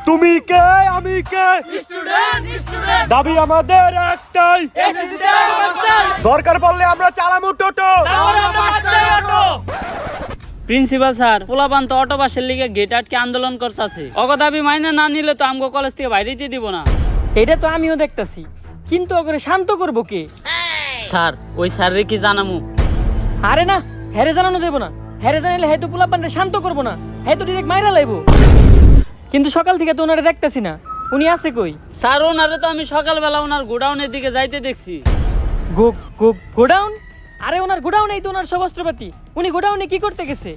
তুমি কে আমি কে student student দাবি আমাদের একটাই এসএসসি মাস্টার দরকার পড়লে আমরা চালামু টোটো তাহলে মাস্টার অটো প্রিন্সিপাল স্যার পোলাপান তো অটো বাসের লিগে গেট আটকে আন্দোলন করতেছে অগদাবি মাইনে না নিলে তো আমগো কলেজ থেকে বাইরে দিয়ে দিব না। এটা তো আমিও দেখতাছি, কিন্তু ওকে শান্ত করবো কে? স্যার ওই স্যারের কি জানামু? আরে না, হ্যারে জানানো যাবো না। হ্যারে জানাইলে হয়তো পোলাপানরে শান্ত করবো না, হয়তো ডিরেক্ট মাইরা লাইবো। কিন্তু সকাল থেকে তো ওনারে দেখতাছি না, উনি আছে কই? স্যার ওনারে তো আমি সকালবেলা ওনার গোডাউনের দিকে যাইতে দেখছি। গোডাউন? আরে ওনার গোডাউনেই তো ওনার সব অস্ত্রপাতি, উনি গোডাউনে কি করতে গেছে?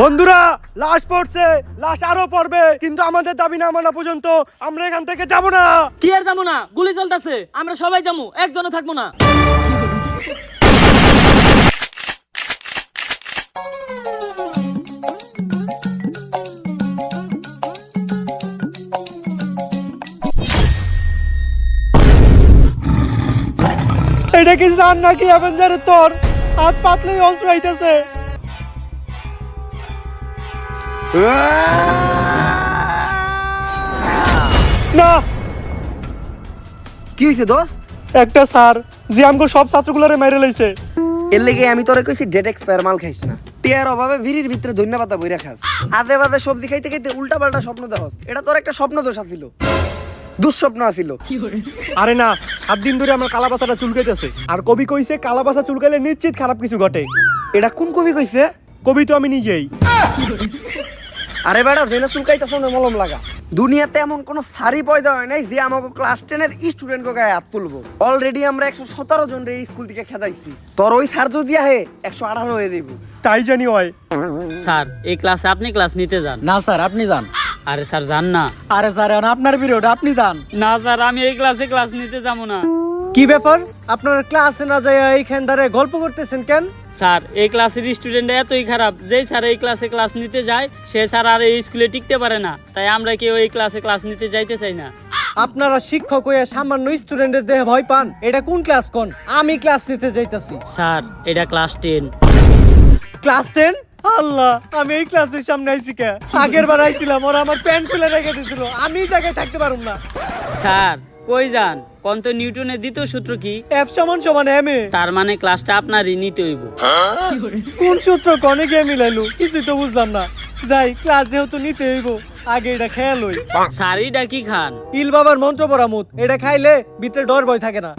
বন্ধুরা লাশ পড়ছে, লাশ আরো পড়বে, কিন্তু আমাদের দাবি না মানা পর্যন্ত আমরা এখান থেকে যাব না। কি আর যাবো না? গুলি চলতেছে, আমরা সবাই যাবো, একজনও থাকবো না। এটা কি জান নাকি অ্যাভেঞ্জারের তোর হাত পাতলেই অস্ত্র আইতেছে। না কি হইছে দোস্ত? একটা স্যার যে আমগো সব ছাত্রগুলোরে মেরে লইছে। এর লেগে আমি তোরে কইছি ডেট এক্সপায়ার মাল খাইস না। টিয়ার অভাবে ভিড়ির ভিতরে ধন্যবাদ বইরা খাস। আদে বাদে সবজি খাইতে খাইতে উল্টা পাল্টা স্বপ্ন দেখস। এটা তোর একটা স্বপ্ন দোষ আছিল, দুঃস্বপ্ন আছিল। আরে না, 7 দিন ধরে আমার কালাপাতাটা চুলকাইতেছে, আর কবি কইছে কালাপাতা চুলকাইলে নিশ্চিত খারাপ কিছু ঘটে। এটা কোন কবি কইছে? কবি তো আমি নিজেই। আরে বেটা জেনে চুলকাইতেছ না মলম লাগা। দুনিয়াতে এমন কোন সারি পয়দা হয় নাই যে আমাকে ক্লাস 10 এর স্টুডেন্ট কে গায়ে হাত তুলবো। অলরেডি আমরা 117 জন রে স্কুল থেকে খেদাইছি। তোর ওই স্যার যদি আহে 118 হয়ে দেব। তাই জানি হয়। স্যার এই ক্লাসে আপনি ক্লাস নিতে যান। না স্যার আপনি যান। আরে স্যার যান না। আরে স্যার এখন আপনার পিরিয়ড, আপনি যান। না স্যার আমি এই ক্লাসে ক্লাস নিতে যাবো না। কি ব্যাপার, আপনারা ক্লাসে না যায় এইখান দাঁড়ে গল্প করতেছেন কেন? স্যার এই ক্লাসের স্টুডেন্ট এতই খারাপ, যেই স্যার এই ক্লাসে ক্লাস নিতে যায় সে স্যার আর এই স্কুলে টিকতে পারে না, তাই আমরা কেউ এই ক্লাসে ক্লাস নিতে যাইতে চাই না। আপনারা শিক্ষক হয়ে সামান্য স্টুডেন্টের দেহে ভয় পান? এটা কোন ক্লাস কোন? আমি ক্লাস নিতে যাইতাছি। স্যার এটা ক্লাস 10। ক্লাস 10? আল্লাহ, আমি এই ক্লাসের সামনে আইছি কে? আগের বার আইছিলাম, ওরা আমার প্যান্ট খুলে রেখে দিয়েছিল, আমি এই জায়গায় থাকতে পারুম না। স্যার কই যান? কন্ত নিউটনের দ্বিতীয় সূত্র কি? F = ma। তার মানে ক্লাসটা আপনারই নিতে হইব। কোন সূত্র কনে গিয়ে মিলাইলো কিছুই তো বুঝলাম না। যাই, ক্লাস যেহেতু নিতে হইব আগে এটা খেয়াল হই। স্যার এটা কি খান? ইল বাবার মন্ত্র পরামুত, এটা খাইলে ভিতরে ডর ভয় থাকে না।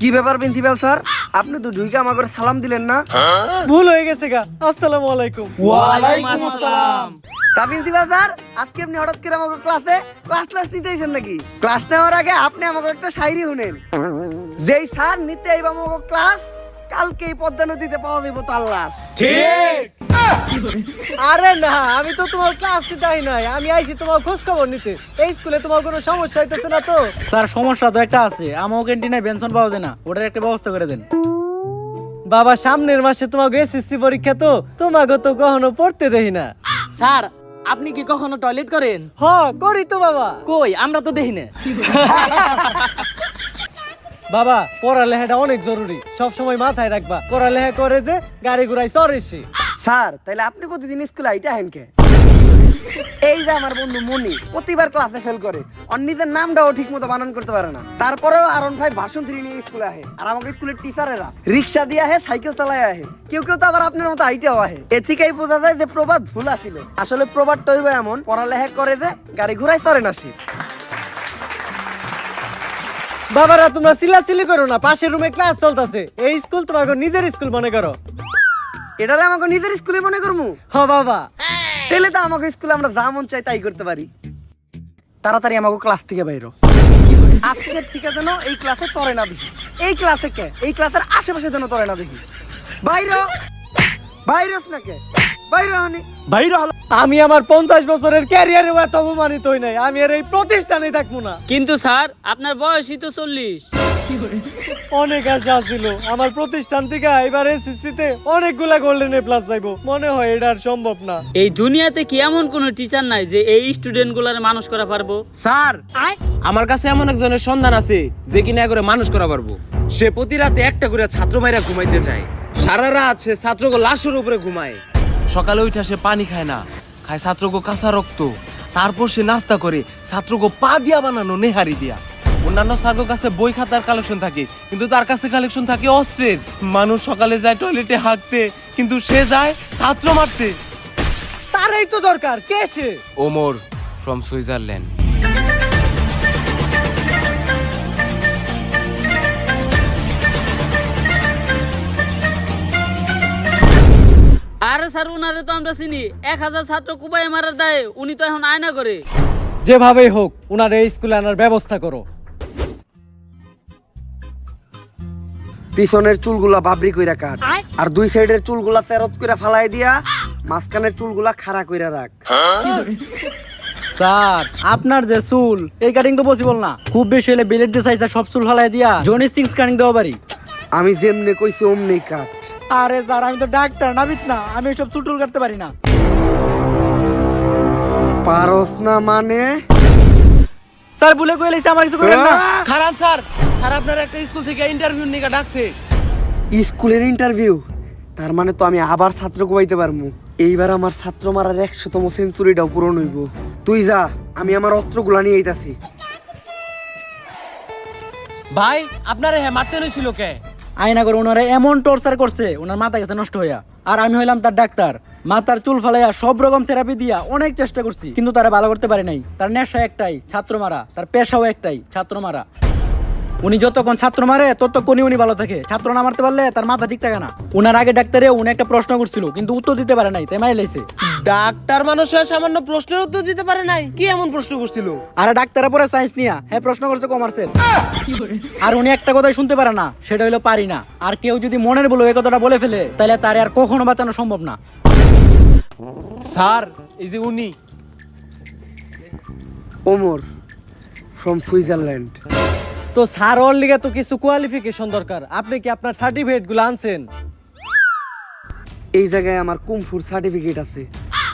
কি ব্যাপার প্রিন্সিপাল স্যার, আপনি তো ঢুইকে আমাকে সালাম দিলেন না? ভুল হয়ে গেছে গা। আসসালামু আলাইকুম। ওয়ালাইকুম আসসালাম। তা প্রিন্সিপাল স্যার, আজকে আপনি হঠাৎ করে আমাকে ক্লাস নিতে আইছেন নাকি? ক্লাস নেওয়ার আগে আপনি আমাকে একটা শায়রি শুনেন। যেই স্যার নিতে আইবা আমাকে ক্লাস, কালকেই পদ্মা নদীতে পাওয়া যাবে তার লাশ। ঠিক। আরে না, আমি তো তোমার ক্লাস নিতে আই নাই, আমি আইছি তোমার খোঁজ খবর নিতে। এই স্কুলে তোমার কোনো সমস্যা হইতেছে না তো? স্যার সমস্যা তো একটা আছে, আমাকে ক্যান্টিনে বেনশন পাওয়া যায় না, ওটার একটা ব্যবস্থা করে দেন। বাবা সামনের মাসে তোমাকে এসএসসি পরীক্ষা, তো তোমাকে তো কখনো পড়তে দেই না। স্যার আপনি কি কখনো টয়লেট করেন? হ, করি তো বাবা। কই, আমরা তো দেখি না। বাবা পড়ালেখাটা অনেক জরুরি, সব সময় মাথায় রাখবা। পড়ালেখা করে যে গাড়ি ঘুরাই চড়ে সে। স্যার তাইলে আপনি প্রতিদিন স্কুলে আইটা হেন কে? এই যে আমার বন্ধু মনি প্রতিবার ক্লাসে ফেল করে, ওর নিজের নামটাও ঠিক মতো বানান করতে পারে না, তারপরেও আরন ভাই ভাষণ থ্রি নিয়ে স্কুলে আহে। আর আমাকে স্কুলের টিচারেরা রিক্সা দিয়ে আহে, সাইকেল চালায় আহে, কেউ কেউ তো আবার আপনার মতো আইটাও আহে। এ থেকেই বোঝা যায় যে প্রবাদ ভুল আছিল। আসলে প্রবাদটা হইবে এমন, পড়ালেখা করে যে গাড়ি ঘুরাই চড়ে না সে। বাবারা তোমরা চিল্লাচিল্লি করো না, পাশের রুমে ক্লাস চলতেছে। এই স্কুল তোমাকে নিজের স্কুল মনে করো। এটারে আমাকে নিজের স্কুলে মনে করবো? হ বাবা। তাহলে তো আমাকে স্কুলে আমরা যা মন চাই তাই করতে পারি। তাড়াতাড়ি আমাকে ক্লাস থেকে বাইরো। আজকের থেকে যেন এই ক্লাসে তরে না দেখি, এই ক্লাসে কে, এই ক্লাসের আশেপাশে যেন তরে না দেখি। বাইরো বাইরস না কে, বাইরো হানি বাইরে হলো। আমি আমার 50 বছরের ক্যারিয়ারে এত অপমানিত হই নাই, আমি আর এই প্রতিষ্ঠানে থাকবো না। কিন্তু স্যার আপনার বয়সই তো 40। অনেক আশা ছিল আমার প্রতিষ্ঠান থেকে এবার এসএসসিতে অনেকগুলা গোল্ডেন এ প্লাস চাইবো, মনে হয় এটা আর সম্ভব না। এই দুনিয়াতে কি এমন কোনো টিচার নাই যে এই স্টুডেন্ট গুলার মানুষ করা পারবো? স্যার আমার কাছে এমন একজনের সন্ধান আছে যে কিনা করে মানুষ করা পারবো। সে প্রতি রাতে একটা করে ছাত্র মাইরা ঘুমাইতে যায়, সারা রাত সে ছাত্রকে লাশের উপরে ঘুমায়, সকালে উঠে সে পানি খায় না, খায় ছাত্রকে কাঁচা রক্ত, তারপর সে নাস্তা করে ছাত্রকে পা দিয়া বানানো নেহারি দিয়া। অন্যান্য স্যারের কাছে বই খাতার কালেকশন থাকে, কিন্তু তার কাছে কালেকশন থাকে অস্ত্রের। মানুষ সকালে যায় টয়লেটে হাঁকতে, কিন্তু সে যায় ছাত্র মারতে। তারই তো দরকার, কে সে? Omar from Switzerland. আরে স্যার উনারে তো আমরা চিনি, 1000 ছাত্র কুবাই মারার দায়ে উনি তো এখন আয়না করে। যেভাবেই হোক উনার এই স্কুলে আনার ব্যবস্থা করো। পিছনের চুলগুলা বাবরি কইরা কাট, আর দুই সাইডের চুলগুলা তেরত কইরা ফালাই দিয়া মাঝখানের চুলগুলা খাড়া কইরা রাখ। স্যার আপনার যে চুল, এই কাটিং তো পসিবল না। খুব বেশি হলে বিলেট দিয়ে সাইজটা সব চুল ফালাই দিয়া জনি সিক্স কাটিং দেওয়া পারি। আমি যেমনে কইছি অমনি কাট। আরে স্যার আমি তো ডাক্তার নাবিত না, আমি সব চুল টুল কাটতে পারি না। পারস না মানে? স্যার ভুলে কই লাইছে, আমার কিছু করেন না। খারান স্যার, স্যার আপনার একটা স্কুল থেকে ইন্টারভিউ নিয়ে ডাকছে। স্কুলের ইন্টারভিউ? তার মানে তো আমি আবার ছাত্র কোবাইতে পারবো। এইবার আমার ছাত্র মারার 100তম সেঞ্চুরিটাও পূরণ হইব। তুই যা, আমি আমার অস্ত্রগুলা নিয়ে আইতাছি। ভাই আপনারে হ্যাঁ মারতে নইছিল কে? আয়না করে ওনারা এমন টর্চার করছে, ওনার মাথা গেছে নষ্ট হইয়া। আর আমি হইলাম তার ডাক্তার, মাথার চুল ফালাইয়া সব রকম থেরাপি দিয়া অনেক চেষ্টা করছি, কিন্তু তারা ভালো করতে পারে নাই। তার নেশা একটাই, ছাত্র মারা। তার পেশাও একটাই, ছাত্র মারা। উনি যতক্ষণ ছাত্র মারে ততক্ষণই উনি ভালো থাকে। ছাত্র না মারতে পারলে তার মাথা ঠিক থাকে না। উনার আগে ডাক্তারে উনি একটা প্রশ্ন করছিল, কিন্তু উত্তর দিতে পারে নাই, তাই মারি লাইছে। ডাক্তার মানুষ হয়ে সামান্য প্রশ্নের উত্তর দিতে পারে নাই? কি এমন প্রশ্ন করছিল? আর ডাক্তারে পরে সায়েন্স নিয়া হ্যাঁ প্রশ্ন করছে কমার্সের। আর উনি একটা কথাই শুনতে পারে না, সেটা হইলো পারি না। আর কেউ যদি মনের বলে এই কথাটা বলে ফেলে, তাহলে তার আর কখনো বাঁচানো সম্ভব না। স্যার এই যে উনি ওমর ফ্রম সুইজারল্যান্ড। তো স্যার ওর লিগে তো কিছু কোয়ালিফিকেশন দরকার, আপনি কি আপনার সার্টিফিকেট গুলো আনছেন? এই জায়গায় আমার কুমফুর সার্টিফিকেট আছে,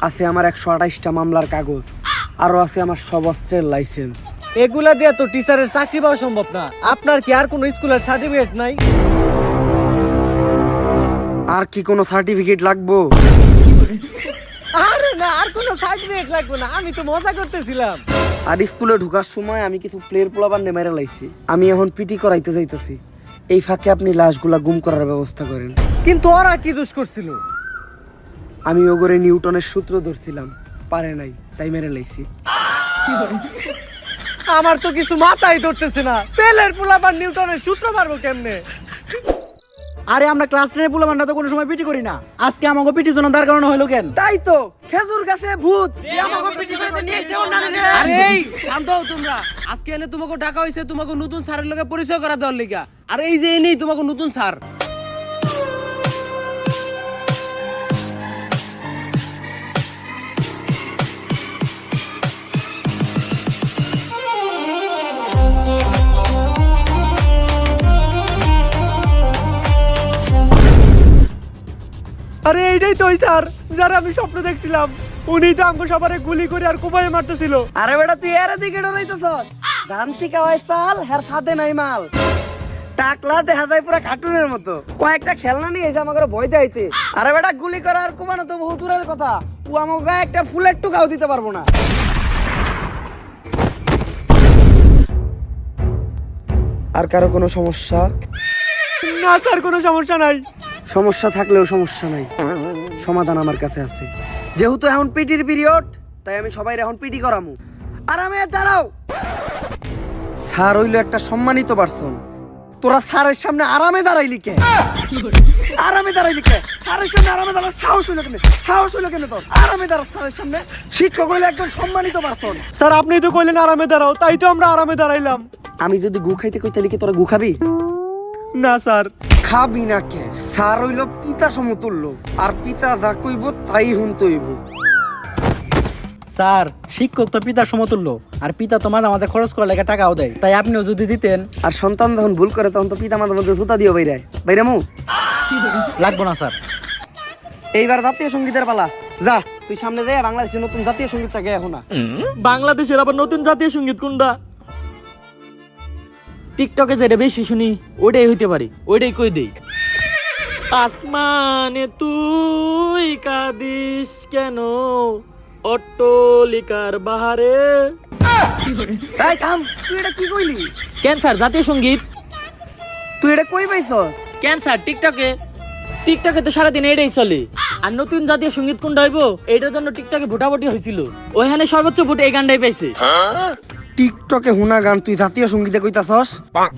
আছে আমার 128টা মামলার কাগজ, আরো আছে আমার সব অস্ত্রের লাইসেন্স। এগুলা দিয়ে তো টিচারের চাকরি পাওয়া সম্ভব না। আপনার কি আর কোনো স্কুলের সার্টিফিকেট নাই? আর কি কোনো সার্টিফিকেট লাগবো? আরে না, আর কোনো সার্টিফিকেট লাগবে না, আমি তো মজা করতেছিলাম। আর স্কুলে ঢোকার সময় আমি কিছু প্লেয়ার পোলাবার নেমেরা লাইছি, আমি এখন পিটি করাইতে যাইতেছি। এই ফাঁকে আপনি লাশগুলা গুম করার ব্যবস্থা করেন। কিন্তু ওরা কি দোষ করছিল? আমি ওগরে নিউটনের সূত্র ধরছিলাম, পারে নাই, তাই মেরে লাইছি। আমার তো কিছু মাথায় ধরতেছে না, পেলের পোলাবার নিউটনের সূত্র মারবো কেমনে? আরে আমরা ক্লাস 10 পুলো বান্ডা তো কোনো সময় পিটি করি না, আজকে আমাকে পিটি জন্য দাঁড় করানো হলো কেন? তাই তো খেজুর গাছে ভূত। আরে এই শান্ত হও তোমরা। আজকে এনে তোমাকে ডাকা হইছে তোমাকে নতুন স্যারের লগে পরিচয় করা দেওয়ার লিগা। আর এই যে এনেই তোমাকে নতুন স্যার। আরে এইটাই তো ওই স্যার যারা আমি স্বপ্ন দেখছিলাম। উনি তো আমাকে সবারে গুলি করে আর কোপায় মারতেছিল। আরে বেটা তুই এর দিকে ডরাইতেছস? জানতি কাওয়াই চাল হের সাথে নাই মাল। টাকলা দেখা যায় পুরো কার্টুনের মতো। কয়েকটা খেলনা নিয়ে এসে আমাকে ভয় দেখাইতে। আরে বেটা গুলি করা আর কোপানো তো বহু দূরের কথা। ও আমাকে একটা ফুলের টুকাও দিতে পারবো না। আর কারো কোনো সমস্যা? না স্যার, কোনো সমস্যা নাই। সমস্যা থাকলেও সমস্যা নাই, সমাধান আমার কাছে আছে। যেহেতু এখন পিটির পিরিয়ড, তাই আমি সবাই এখন পিটি করামু। আরামে দাঁড়াও। স্যার হইলো একটা সম্মানিত পারসন, তোরা স্যারের সামনে আরামে দাঁড়াইলি কে? আরামে দাঁড়াইলি কে? স্যারের সামনে আরামে দাঁড়ার সাহস হইলো কেন? সাহস হইলো কেন তোর? আরামে দাঁড়া স্যারের সামনে। শিক্ষক হইলে একজন সম্মানিত পারসন। স্যার আপনি তো কইলেন আরামে দাঁড়াও, তাই তো আমরা আরামে দাঁড়াইলাম। আমি যদি গু খাইতে কই তাহলে কি তোরা গু খাবি? না স্যার। খাবি না কে? স্যার হইল পিতা সমতুল্য, আর পিতা যা কইব তাই হুনতে হইব। স্যার শিক্ষক তো পিতার সমতুল্য, আর পিতা তো মাঝে মাঝে খরচ করার লেগে টাকাও দেয়, তাই আপনিও যদি দিতেন। আর সন্তান যখন ভুল করে তখন তো পিতা মাতার মধ্যে জুতা দিও বাইরে বাইরামু। লাগবো না স্যার। এইবার জাতীয় সঙ্গীতের পালা। যা তুই সামনে যাই বাংলাদেশের নতুন জাতীয় সঙ্গীতটা গে এখন না। বাংলাদেশের আবার নতুন জাতীয় সঙ্গীত কোনটা? টিকটকে যেটা বেশি শুনি ওইটাই হইতে পারে, ওইটাই কই দেই। আসমানে তুই কাঁদিস কেন, অট্টলিকার বাহারে। এই থাম, তুই এটা কি কইলি? ক্যান্সার জাতীয় সঙ্গীত। তুই এটা কই পাইছস? ক্যান্সার টিকটকে। টিকটকে তো সারাদিন এটাই চলে। আর নতুন জাতীয় সঙ্গীত কোনটা হইব এটার জন্য টিকটকে ভোটাভুটি হয়েছিল, ওইখানে সর্বোচ্চ ভোট এই গানটাই পাইছে। টিকটকে হুনা গান তুই জাতীয় সঙ্গীতে কইতাছস?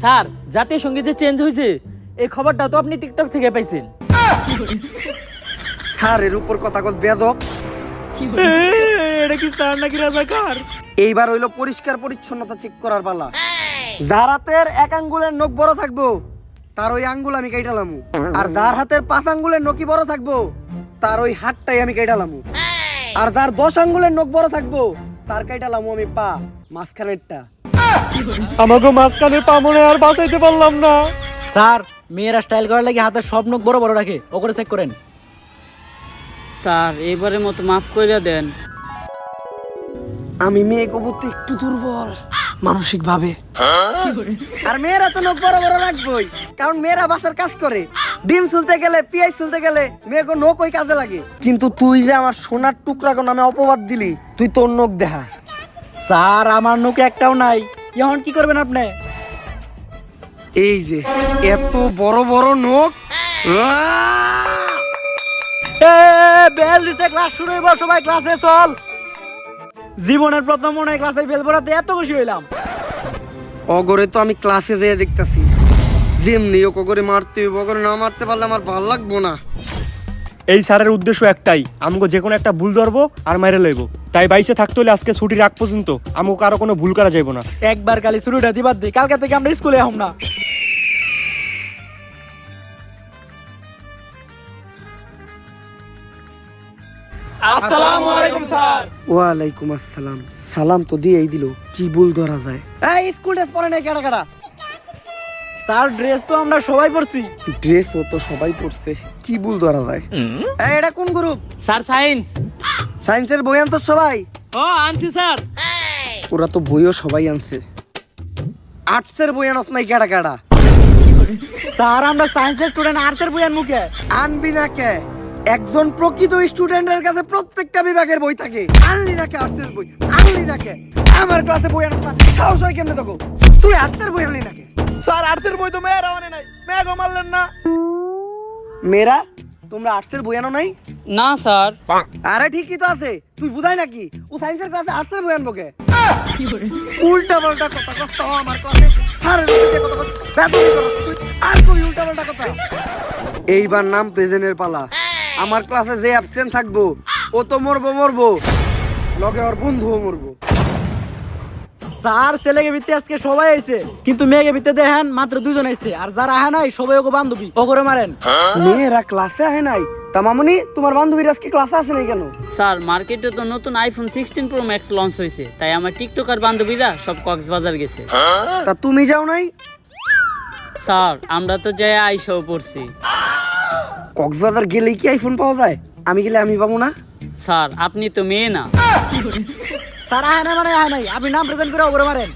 স্যার জাতীয় সঙ্গীত যে চেঞ্জ হয়েছে এই খবরটা তো আপনি টিকটক থেকে পাইছেন। স্যারের উপর কথা কল বেদব। এটা কি স্যার নাকি রাজাকার? এইবার হইলো পরিষ্কার পরিচ্ছন্নতা চেক করার পালা। যার হাতের এক আঙ্গুলের নখ বড় থাকবো তার ওই আঙ্গুল আমি কাইটালামু, আর যার হাতের 5 আঙ্গুলের নখই বড় থাকবো তার ওই হাতটাই আমি কাইটালামু, আর যার 10 আঙ্গুলের নখ বড় থাকবো তার কাইটালামু আমি পা মাঝখানেরটা। আমাকে মাঝখানে পা মনে আর বাঁচাইতে পারলাম না। স্যার মেয়েরা স্টাইল করার লাগে হাতের সব নখ বড় বড় রাখে, ও করে চেক করেন। স্যার এবারের মতো মাফ কইরা দেন। আমি মেয়ে কবুতে একটু দুর্বল মানসিক ভাবে, আর মেয়েরা তো নখ বড় বড় রাখবই, কারণ মেয়েরা বাসার কাজ করে। ডিম চুলতে গেলে পেঁয়াজ চুলতে গেলে মেয়েকে নখ ওই কাজে লাগে। কিন্তু তুই যে আমার সোনার টুকরা কোন নামে অপবাদ দিলি, তুই তোর নখ দেখা। স্যার আমার নখ একটাও নাই, এখন কি করবেন আপনি? এই যে এত বড় বড় নখ। বেল দিছে, ক্লাস শুরু হইব, সবাই ক্লাসে চল। জীবনের প্রথম মনে হয় ক্লাসের বেল পড়াতে এত খুশি হইলাম। অগরে তো আমি ক্লাসে যেয়ে দেখতেছি, যেমনি ও অগরে মারতে হইব, অগরে না মারতে পারলে আমার ভালো লাগবো না। এই স্যারের উদ্দেশ্য একটাই, আমাকে যে কোনো একটা ভুল ধরবো আর মাইরে লইব। তাই বাইসে থাকতে হলে আজকে ছুটির আগ পর্যন্ত আমাকে কারো কোনো ভুল করা যাইব না। একবার খালি শুরুটা দিবার দিই, কালকে থেকে আমরা স্কুলে আহম না। আসসালামু আলাইকুম স্যার। ওয়ালাইকুম আসসালাম। সালাম তো দিয়েই দিল, কি ভুল ধরা যায়? এই স্কুল ড্রেস পরে নাই কেডা কেডা? স্যার ড্রেস তো আমরা সবাই পরছি। ড্রেসও তো সবাই পড়ছে, কি ভুল ধরা যায়? এই এটা কোন গ্রুপ? Sir science. সায়েন্সের বই আনতো সবাই? ও আনছি স্যার। ওরা তো বইও সবাই আনছে। আর্টসের বই আনস নাই কেডা কেডা? স্যার আমরা সায়েন্সের স্টুডেন্ট, আর্টসের বই আনমু কে? আনবি না কে? একজন প্রকৃত স্টুডেন্টের কাছে প্রত্যেকটা বিভাগের বই থাকে। আনলি না কে আর্টসের বই? আনলি না কে? আমার ক্লাসে বই আনস না, সাহস হয় কেমনে তোকে? তুই আর্টসের বই আনলি না কে? স্যার আর্টসের বই তো মেয়েরা আনে নাই, মেয়েগো মারলেন না। মেয়েরা তোমরা আর্টসের বই আনো নাই? না স্যার। আরে ঠিকই তো আছে, তুই বুঝাই নাকি ও সায়েন্সের ক্লাসে আর্টসের বই আনবো কে? উল্টা পাল্টা কথা কষ্ট আমার ক্লাসে স্যারের বিরুদ্ধে কথা বল, বেদবি করস তুই, আর কই উল্টা পাল্টা কথা? এইবার নাম প্রেজেন্টের পালা। আমার ক্লাসে যে অ্যাবসেন্ট থাকবো ও তো মরবো, লগে ওর বন্ধুও মরবো। স্যার ছেলেকে ভিত্তি আজকে সবাই আইছে, কিন্তু মেয়েকে ভিত্তি দেখেন মাত্র 2 জন আইছে, আর যারা আহে নাই সবাই ওকে বান্ধবী, ওকে মারেন। মেয়েরা ক্লাসে আহে নাই? তা মামুনি তোমার বান্ধবীরা আজকে ক্লাসে আসে নাই কেন? স্যার মার্কেটে তো নতুন আইফোন 16 প্রো ম্যাক্স লঞ্চ হয়েছে, তাই আমার টিকটকার বান্ধবীরা সব কক্সবাজার গেছে। তা তুমি যাও নাই? স্যার আমরা তো যাই আইসাও পড়ছি। কক্সবাজার গেলেই কি আইফোন পাওয়া যায়? আমি গেলে আমি পাবো না? স্যার আপনি তো মেয়ে না। স্যার আহে নাই মানে আহে নাই, আপনি নাম প্রেজেন্ট করে ওকে মারেন।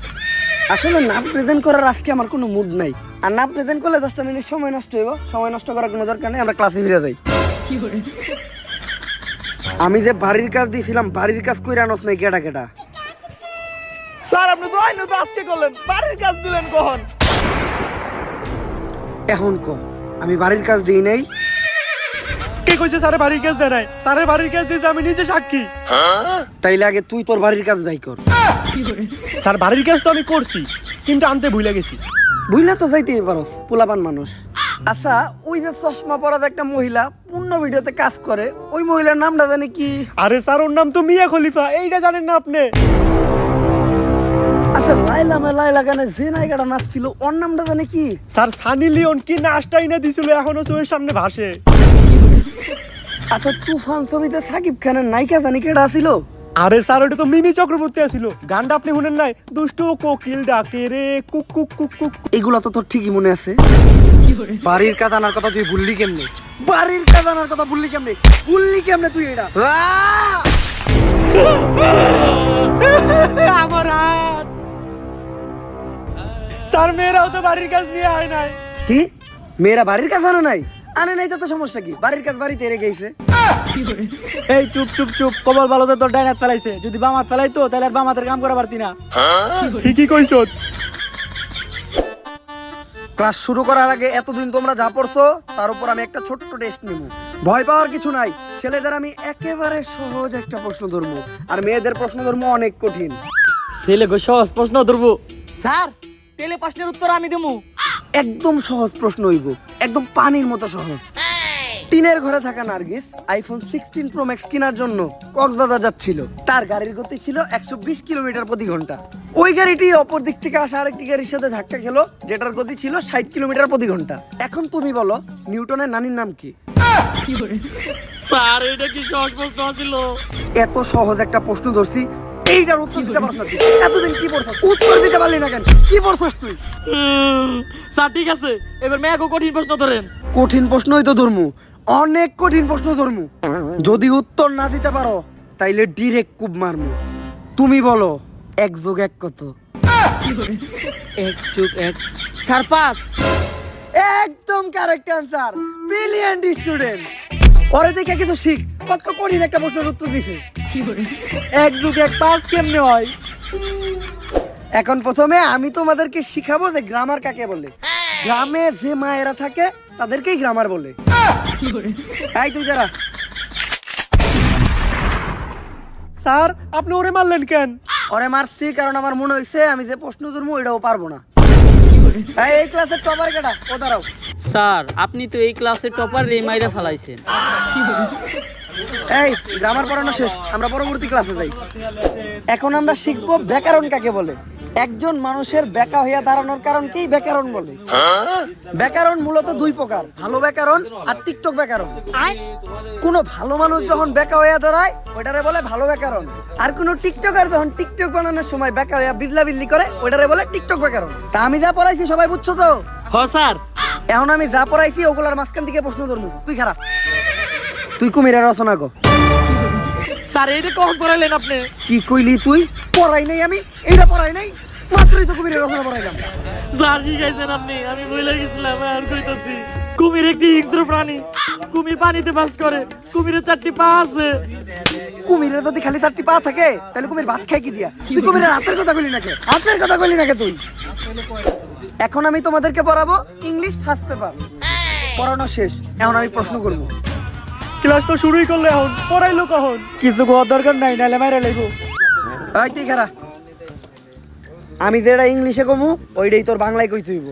আসলে নাম প্রেজেন্ট করার আজকে আমার কোনো মুড নাই, আর নাম প্রেজেন্ট করলে 10টা মিনিট সময় নষ্ট হইব। সময় নষ্ট করার কোনো দরকার নেই, আমরা ক্লাসে ফিরে যাই। আমি যে বাড়ির কাজ দিয়েছিলাম, বাড়ির কাজ কইরা আনস নাই কেডা কেডা? স্যার আপনি তো আইনো তো আজকে করলেন, বাড়ির কাজ দিলেন কখন? এখন ক আমি বাড়ির কাজ দিই নাই? কে কইছে স্যারে বাড়ির কাজ দেয় নাই? স্যারের বাড়ির কাজ দিয়েছে আমি নিজে সাক্ষী। তাইলে আগে তুই তোর বাড়ির কাজ দায়ী কর। স্যার বাড়ির কাজ তো আমি করছি, কিন্তু আনতে ভুলে গেছি। বুঝলে তো যাইতেই পারোস পোলাপান মানুষ। আচ্ছা ওই যে চশমা পরা একটা মহিলা পূর্ণ ভিডিওতে কাজ করে, ওই মহিলার নামটা জানি কি? আরে স্যার ওর নাম তো মিয়া খলিফা, এইটা জানেন না আপনি? আচ্ছা লাইলা গানে যে নায়িকাটা নাচছিল ওর নামটা জানি কি? স্যার সানি লিওন কি নাচটাই না দিছিল, এখনো চোখের সামনে ভাসে। আচ্ছা তুফান ছবিতে সাকিব খানের নায়িকা জানি কেডা ছিল? আরে স্যার ওটা তো মিমি চক্রবর্তী আছিল। গানটা আপনি শুনেন নাই? দুষ্টু কোকিল ডাকে রে কুক কুক কুক কুক। এগুলা তো তোর ঠিকই মনে আছে। বাড়ির কাদানার কথা তুই ভুললি কেমনে? বাড়ির কাদানার কথা ভুললি কেমনে? তুই এটা? আমার হাত। স্যার মেয়েরাও তো বাড়ির কাজ নিয়ে আয় নাই। কি মেয়েরা বাড়ির কাজ আনে নাই? আনে নাই তো সমস্যা কি? বাড়ির কাজ বাড়িতে রেখে গেছে। এই চুপ চুপ চুপ, কবল ভালোতে তোর ডাইনাত ফেলাইছে। যদি বামাত ফেলাইতো তাহলে আর বামাতের কাম করা পারতি না। ঠিকই কইছ। ক্লাস শুরু করার আগে এতদিন তোমরা যা পড়ছো তার উপর আমি একটা ছোট্ট টেস্ট নিব। ভয় পাওয়ার কিছু নাই। ছেলেদের আমি একেবারে সহজ একটা প্রশ্ন ধরবো, আর মেয়েদের প্রশ্ন ধরবো অনেক কঠিন। ছেলে গো সহজ প্রশ্ন ধরবো। স্যার তেলে প্রশ্নের উত্তর আমি দেবো। একদম সহজ প্রশ্ন হইব, একদম পানির মতো সহজ। টিনের ঘরে থাকা নার্গিস আইফোন 16 প্রো ম্যাক্স কেনার জন্য কক্সবাজার যাচ্ছিল। তার গাড়ির গতি ছিল 120 কিলোমিটার প্রতি ঘন্টা। ওই গাড়িটি অপর দিক থেকে আসা আরেকটি গাড়ির সাথে ধাক্কা খেলো, যেটার গতি ছিল 60 কিলোমিটার প্রতি ঘন্টা। এখন তুমি বলো নিউটনের নানির নাম কি? স্যার এটা কি সহজ প্রশ্ন ছিল? এত সহজ একটা প্রশ্ন ধরছি, এইটার উত্তর দিতে পারছ না তুই? এতদিন কি পড়ছস? উত্তর দিতে পারলি না কেন? কি পড়ছস তুই? স্যার ঠিক আছে, এবার মেয়াকে কঠিন প্রশ্ন ধরেন। কঠিন প্রশ্নই তো ধরমু, অনেক কঠিন প্রশ্ন ধরমু। যদি উত্তর না দিতে পারো তাইলে ডিরেক্ট কুব মারমু। তুমি বলো 1 যোগ 1 কত? 1 যোগ 1 স্যার 5। একদম কারেক্ট আনসার, ব্রিলিয়ান্ট স্টুডেন্ট। ওরে দেখে কিছু শিখ, কত কঠিন একটা প্রশ্নের উত্তর দিছে। 1 যোগ 1 5 কেমনে হয়? এখন প্রথমে আমি তোমাদেরকে শিখাবো যে গ্রামার কাকে বলে। গ্রামে যে মায়েরা থাকে তাদেরকেই গ্রামার বলে। এই তুই যারা। স্যার আপনি ওরে মারলেন কেন? ওরে মারছি কারণ আমার মনে হইছে আমি যে প্রশ্ন ধরবো এটাও পারবো না। এই ক্লাসের টপার কেডা? ও দাঁড়াও। স্যার আপনি তো এই ক্লাসের টপার রে মাইরা ফেলাইছেন। এই গ্রামার পড়ানো শেষ, আমরা পরবর্তী ক্লাসে যাই। এখন আমরা শিখবো ব্যাকরণ কাকে বলে। একজন মানুষের বেকা হইয়া দাঁড়ানোর কারণকেই ব্যাকরণ বলে। ব্যাকরণ মূলত 2 প্রকার, ভালো ব্যাকরণ আর টিকটক ব্যাকরণ। কোন ভালো মানুষ যখন বেকা হইয়া দাঁড়ায় ওইটারে বলে ভালো ব্যাকরণ, আর কোন টিকটকার যখন টিকটক বানানোর সময় বেকা হইয়া বিদলা বিদলি করে ওইটারে বলে টিকটক ব্যাকরণ। তা আমি যা পড়াইছি সবাই বুঝছো তো? হ্যাঁ স্যার। এখন আমি যা পড়াইছি ওগুলার মাঝখান থেকে প্রশ্ন ধরবো। তুই খারাপ, তুই কুমিরের রচনা কর। স্যার এটা কখন পড়াইলেন আপনি? কি কইলি তুই? পড়াই নাই আমি, এইটা পড়াই নাই, মাত্রই তো কুমিরের রচনা পড়াইলাম। স্যার শিখাইছেন আপনি, আমি ভুলে গেছিলাম। আর কইতাছি কুমির একটি হিংস্র প্রাণী। কুমির পানিতে বাস করে। কুমিরের 4টি পা আছে। কুমিরের যদি খালি 4টি পা থাকে তাহলে কুমির ভাত খায় কি দিয়া? তুই কুমিরের হাতের কথা কইলি নাকি? হাতের কথা কইলি নাকি তুই? এখন আমি তোমাদেরকে পড়াবো ইংলিশ ফার্স্ট পেপার। পড়ানো শেষ, এখন আমি প্রশ্ন করবো। ক্লাস তো শুরুই করলে, এখন পড়াইলো কখন? কিছু কোয়ার দরকার নাই, নাহলে মাইরা লাইবো। এই তুই খারা, আমি যেটা ইংলিশে কমু ওইটাই তোর বাংলায় কইতে হইব।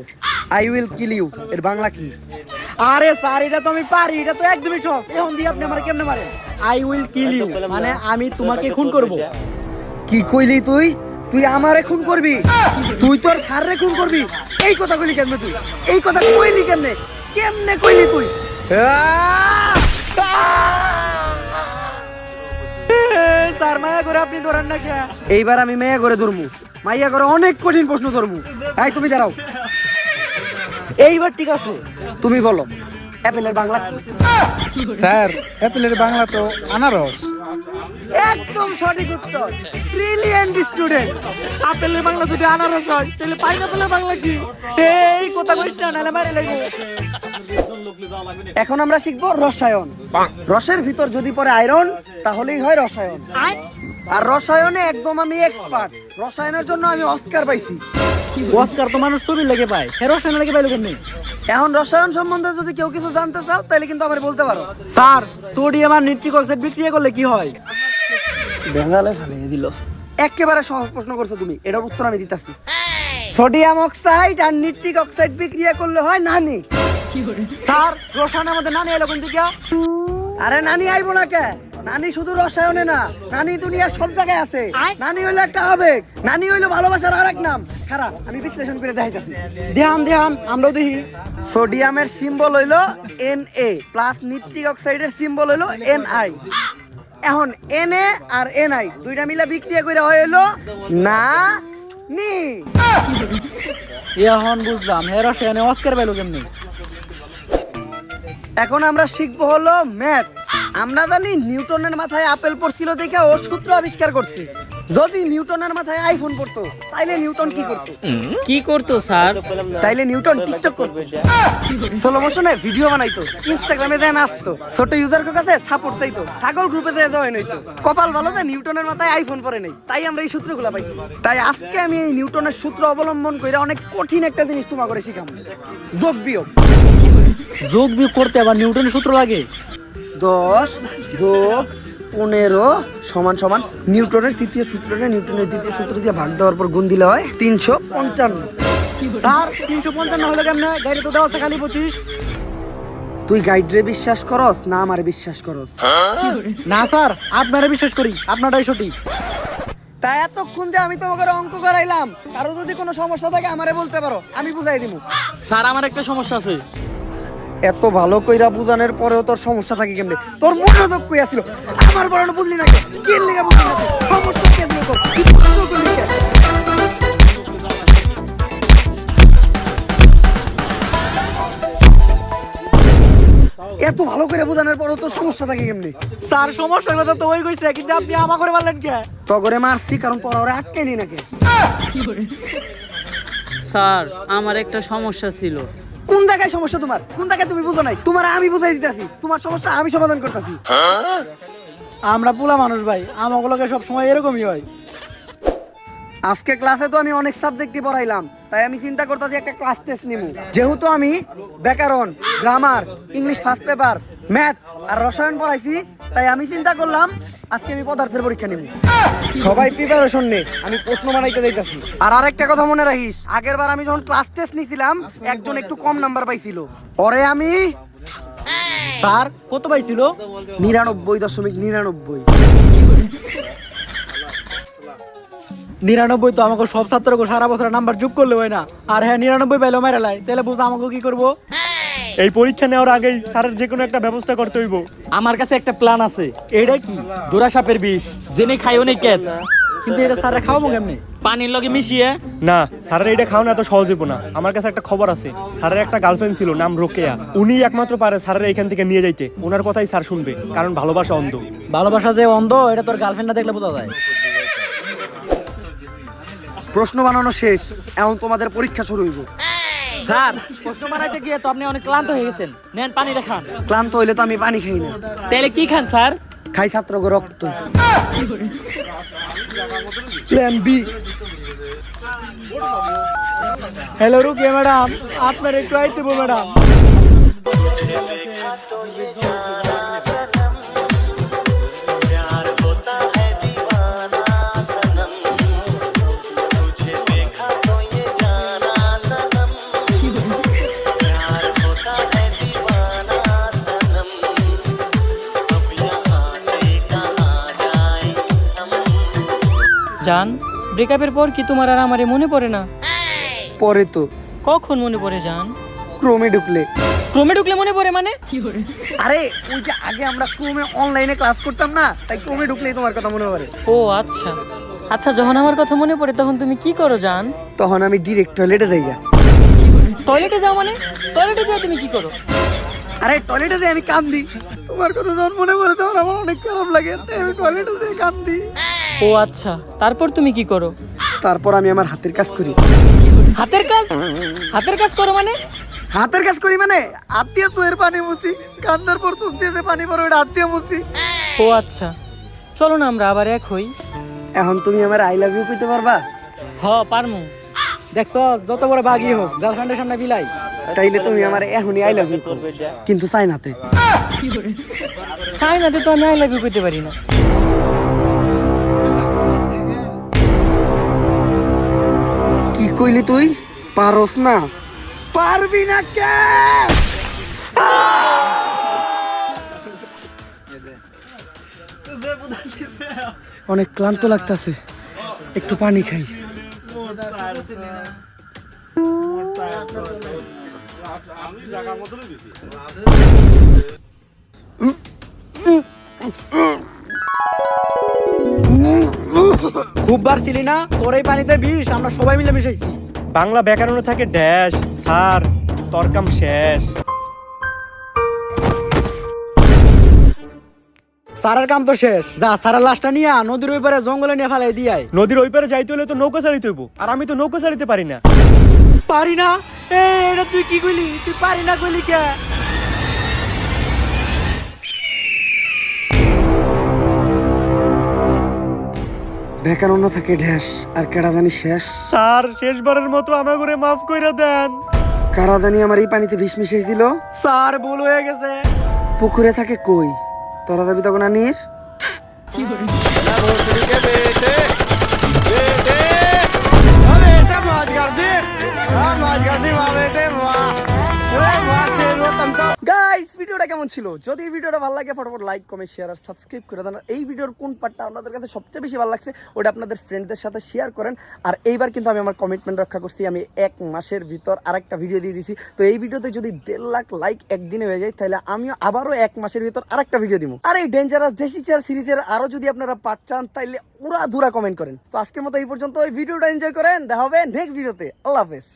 আই উইল কিল ইউ এর বাংলা কি? আরে স্যার এটা তো আমি পারি, এটা তো একদমই সহজ। এখন দিয়ে আপনি আমারে কেমনে মারেন? আই উইল কিল ইউ মানে আমি তোমাকে খুন করব। কি কইলি তুই? তুই আমারে খুন করবি? তুই তোর স্যাররে খুন করবি? এই কথা কইলি কেমনে তুই? এই কথা কইলি কেমনে? কেমনে কইলি তুই? স্যার মায়া করে আপনি ধরেন না কে? এইবার আমি মেয়া করে ধরমু, মাইয়া করে অনেক কঠিন প্রশ্ন ধরমু। এই তুমি দাঁড়াও। এইবার ঠিক আছে, তুমি বলো অ্যাপেলের বাংলা কি? স্যার অ্যাপেলের বাংলা তো আনারস। একদম সঠিক উত্তর, ব্রিলিয়ান্ট স্টুডেন্ট। আপেলের বাংলা যদি আনারস হয় তাহলে পাইনাপেলের বাংলা কি? এই কথা কইছ না, নাহলে মাইরা লাইবো। এখন আমরা শিখবো রসায়ন। রসের ভিতর যদি পড়ে আয়রন তাহলেই হয় রসায়ন। আর রসায়নে একদম আমি এক্সপার্ট। রসায়নের জন্য আমি অস্কার পাইছি। অস্কার তো মানুষ ছবি লেগে পায়, রসায়ন লেগে পাইলো কেমনে? এখন রসায়ন সম্বন্ধে যদি কেউ কিছু জানতে চাও তাহলে কিন্তু আমার বলতে পারো। স্যার সোডিয়াম আর নিট্রিক অক্সাইড বিক্রিয়া করলে কি হয়? বেঙ্গালে ফালিয়ে দিল। একেবারে সহজ প্রশ্ন করছো তুমি, এটার উত্তর আমি দিতেছি। সোডিয়াম অক্সাইড আর নিট্রিক অক্সাইড বিক্রিয়া করলে হয় নানি। স্যার রসায়নের মধ্যে নানি এলো কোন দিকে? আরে নানি আইবো না কে? নানি শুধু রসায়নে না, নানি দুনিয়ার সব জায়গায় আছে। নানি হইলো একটা আবেগ, নানি হইলো ভালোবাসার আরেক নাম। খারাপ, আমি বিশ্লেষণ করে দেখাইতাছি। ধ্যান আমরাও দেখি। সোডিয়ামের সিম্বল হইলো Na প্লাস নিট্রিক অক্সাইডের সিম্বল হইলো Ni। এখন Na আর Ni দুইটা মিলে বিক্রিয়া করে হইলো না নি। এখন বুঝলাম হে রসায়নে অস্কার পেলো কেমনি। এখন আমরা শিখবো হলো ম্যাথ। আমরা জানি নিউটনের মাথায় আপেল পড়ছিল দেখে ও সূত্র আবিষ্কার করছে। যদি নিউটনের মাথায় আইফোন পড়তো তাইলে নিউটন কি করতো? কি করতো স্যার? তাইলে নিউটন টিকটক করতো, স্লো মোশনে ভিডিও বানাইতো, ইনস্টাগ্রামে দেন আসতো, ছোট ইউজারের কাছে সাপোর্ট চাইতো, ছাগল গ্রুপে দিয়ে জয়েন হইতো। কপাল ভালো যে নিউটনের মাথায় আইফোন পড়ে নাই, তাই আমরা এই সূত্রগুলো পাইছি। তাই আজকে আমি এই নিউটনের সূত্র অবলম্বন করে অনেক কঠিন একটা জিনিস তোমার করে শিখাবো, যোগ বিয়োগ। যোগ বিয়োগ করতে আবার নিউটনের সূত্র লাগে? 10 যোগ 15 সমান সমান নিউটনের তৃতীয় সূত্রটা নিউটনের দ্বিতীয় সূত্র দিয়ে ভাগ দেওয়ার পর গুণ দিলে হয় 355। স্যার 355 হলো কেমনে? গাড়ি তো দেওয়া আছে খালি 25। তুই গাইডরে বিশ্বাস করস না আমারে বিশ্বাস করস? না স্যার আপনারা বিশ্বাস করি, আপনারাই সঠিক। তাই এতক্ষণ যে আমি তোমাকে অঙ্ক করাইলাম, কারো যদি কোনো সমস্যা থাকে আমারে বলতে পারো, আমি বুঝাই দিব। স্যার আমার একটা সমস্যা আছে। এত ভালো কইরা বুঝানোর পরেও তোর সমস্যা থাকে কেমনে? তোর মনোযোগ কই আছিল? আমার বড় বুঝলি না কে? কি লাগা বুঝলি না? সমস্যা কি আছিল তোর? কি বুঝলি করলি কে? এত ভালো করে বোঝানোর পরেও তোর সমস্যা থাকে কেমনে? স্যার সমস্যার কথা তো ওই কইছে, কিন্তু আপনি আমা করে বললেন কে? তগরে মারছি কারণ তোরা ওরে আটকাইলি নাকি? স্যার আমার একটা সমস্যা ছিল। কোন জায়গায় সমস্যা তোমার? কোন জায়গায় তুমি বুঝো নাই? তোমার আমি বুঝাই দিতেছি, তোমার সমস্যা আমি সমাধান করতেছি। আমরা পোলা মানুষ ভাই, আমাগুলোকে সব সময় এরকমই হয়। আজকে ক্লাসে তো আমি অনেক সাবজেক্টই পড়াইলাম, তাই আমি চিন্তা করতেছি একটা ক্লাস টেস্ট নিব। যেহেতু আমি ব্যাকরণ, grammar, English first paper, math আর রসায়ন পড়াইছি, তাই আমি চিন্তা করলাম আজকে আমি পদার্থের পরীক্ষা নিব। সবাই প্রিপারেশন নে, আমি প্রশ্ন বানাইতে যাইতাছি। আর আরেকটা কথা মনে রাখিস, আগের বার আমি যখন ক্লাস টেস্ট নিছিলাম একজন একটু কম নাম্বার পাইছিল, ওরে আমি স্যার কত পাইছিল? 99.99। 99 তো আমাকে সব ছাত্রকে সারা বছর নাম্বার যোগ করলে হয় না। আর হ্যাঁ 99 পাইলো মেরে লাই, তাহলে বুঝ আমাকে কি করব? এই পরীক্ষা নেওয়ার আগেই স্যারের যে কোনো একটা ব্যবস্থা করতে হইব। আমার কাছে একটা প্ল্যান আছে। এটা কি? জোড়া সাপের বিষ, জেনে খাইও নেই কেত। কিন্তু এটা স্যারে খাওয়াবো কেমনে? পানির লগে মিশিয়ে। না, স্যারের এটা খাওয়ানো এত সহজ হইব না। আমার কাছে একটা খবর আছে, স্যারের একটা গার্লফ্রেন্ড ছিল, নাম রোকেয়া। উনি একমাত্র পারে স্যারের এখান থেকে নিয়ে যাইতে। ওনার কথাই স্যার শুনবে, কারণ ভালোবাসা অন্ধ। ভালোবাসা যে অন্ধ এটা তোর গার্লফ্রেন্ডটা দেখলে বোঝা যায়। প্রশ্ন বানানো শেষ, এখন তোমাদের পরীক্ষা শুরু হইব। স্যার প্রশ্ন বানাইতে গিয়ে তো আপনি অনেক ক্লান্ত হয়ে গেছেন, নেন পানি দেখান। ক্লান্ত হইলে তো আমি পানি খাই না, তাহলে কি খান স্যার? খাই ছাত্রকে রক্ত। Plan B. Hello Rukiya madam, আপনার একটু আইতে বো ম্যাডাম। জান, ব্রেকআপের পর কি তোমার আর আমারে মনে পড়ে না? পরে তো কখন মনে পড়ে জান? ক্রমে ঢুকলে। ক্রমে ঢুকলে মনে পড়ে মানে? আরে ওই যে আগে আমরা ক্রমে অনলাইনে ক্লাস করতাম না, তাই ক্রমে ঢুকলেই তোমার কথা মনে পড়ে। ও আচ্ছা আচ্ছা, যখন আমার কথা মনে পড়ে তখন তুমি কি করো জান? তখন আমি ডিরেক্ট টয়লেটে যাই। টয়লেটে যাও মানে? টয়লেটে যাও তুমি কি করো? আরে টয়লেটে যাই আমি কান্দি। তোমার কথা যখন মনে পড়ে তখন আমার অনেক খারাপ লাগে, তাই আমি টয়লেটে যাই কান্দি। ও আচ্ছা, তারপর তুমি কি করো? তারপর আমি আমার হাতের কাজ করি। হাতের কাজ? হাতের কাজ করো মানে? হাতের কাজ করি মানে হাত দিয়ে চোখের পানি মুছি, কান্দার পর চোখ দিয়ে যে পানি পড়ে ওটা হাত দিয়ে মুছি। ও আচ্ছা, চলো না আমরা আবার এক হই। এখন তুমি আমার আই লাভ ইউ কইতে পারবা? হ পারমু। দেখছো যত বড় বাগই হোক গার্লফ্রেন্ডের সামনে বিলাই। তাইলে তুমি আমার এখনই আই লাভ ইউ কিন্তু চাইনাতে। চাইনাতে তো আমি আই লাভ ইউ করতে পারি না। কি কইলি তুই পারস না? পারবি না কে? অনেক ক্লান্ত লাগতাছে, একটু পানি খাই। খুব বার ছিলি না, তোর এই পানিতে বিষ, আমরা সবাই মিলে মিশাইছি। বাংলা ব্যাকরণে থাকে ড্যাশ, স্যার তরকাম শেষ। স্যারের কাম তো শেষ, যা স্যারের লাশটা নিয়ে নদীর ওই পারে জঙ্গলে নিয়ে ফেলাই দিয়াই। নদীর ওই পারে যাইতে হলে তো নৌকা চালিতে হইব, আর আমি তো নৌকা চালিতে পারি না। পারি না? এটা তুই কি কইলি? তুই পারি না কইলি কে? ব্যাকরণ থাকে ঢ্যাস, আর কেরাদানি শেষ। স্যার শেষবারের মতো আমাকে মাফ কইরা দেন। কারাদানি আমার এই পানিতে বিষ মিশিয়ে দিল। স্যার ভুল হয়ে গেছে। পুকুরে থাকে কই, তোরা যাবি তখন আনির। গাইস, ভিডিওটা কেমন ছিল? যদি এই ভিডিওটা ভালো লাগে ফটাফট লাইক, কমেন্ট, শেয়ার আর সাবস্ক্রাইব করে দেন। আর এই ভিডিওর কোন পার্টটা আপনাদের কাছে সবচেয়ে বেশি ভালো লাগছে ওটা আপনাদের ফ্রেন্ডদের সাথে শেয়ার করেন। আর এইবার কিন্তু আমি আমার কমিটমেন্ট রক্ষা করছি, আমি 1 মাসের ভিতর আরেকটা ভিডিও দিয়ে দিছি। তো এই ভিডিওতে যদি 1.5 লাখ লাইক একদিনে হয়ে যায়, তাহলে আমিও আবারও 1 মাসের ভিতর আরেকটা ভিডিও দিব। আর এই ডেঞ্জারাস দেশি চেয়ার সিরিজের আরো যদি আপনারা পার্ট চান, তাইলে উড়া ধুরা কমেন্ট করেন। তো আজকের মতো এই পর্যন্ত, এই ভিডিওটা এনজয় করেন। দেখা হবে নেক্সট ভিডিওতে। আল্লাহ হাফেজ।